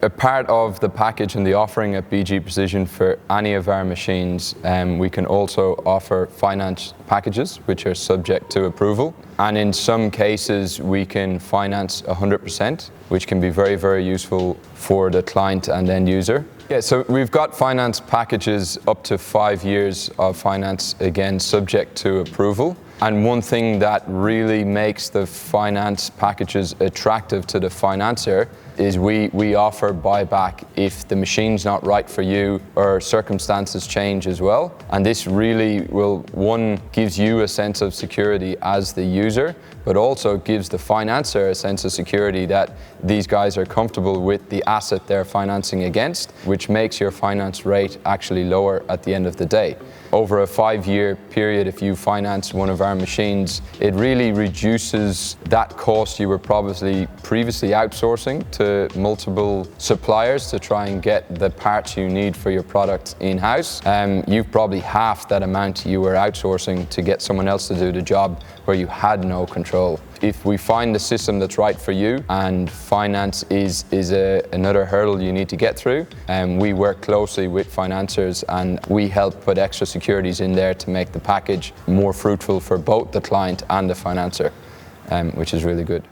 A part of the package and the offering at BG Precision for any of our machines, we can also offer finance packages which are subject to approval. And in some cases we can finance 100%, which can be very, very useful for the client and end user. Yeah, so we've got finance packages up to 5 years of finance, again subject to approval. And one thing that really makes the finance packages attractive to the financier is we offer buyback if the machine's not right for you or circumstances change as well. And this really one, gives you a sense of security as the user, but also gives the financier a sense of security that these guys are comfortable with the asset they're financing against, which makes your finance rate actually lower at the end of the day. Over a 5-year period, if you finance one of our machines, it really reduces that cost you were probably previously outsourcing to multiple suppliers to try and get the parts you need for your product in-house. You've probably halved that amount you were outsourcing to get someone else to do the job where you had no control. If we find the system that's right for you and finance is another hurdle you need to get through, we work closely with financiers and we help put extra securities in there to make the package more fruitful for both the client and the financier, which is really good.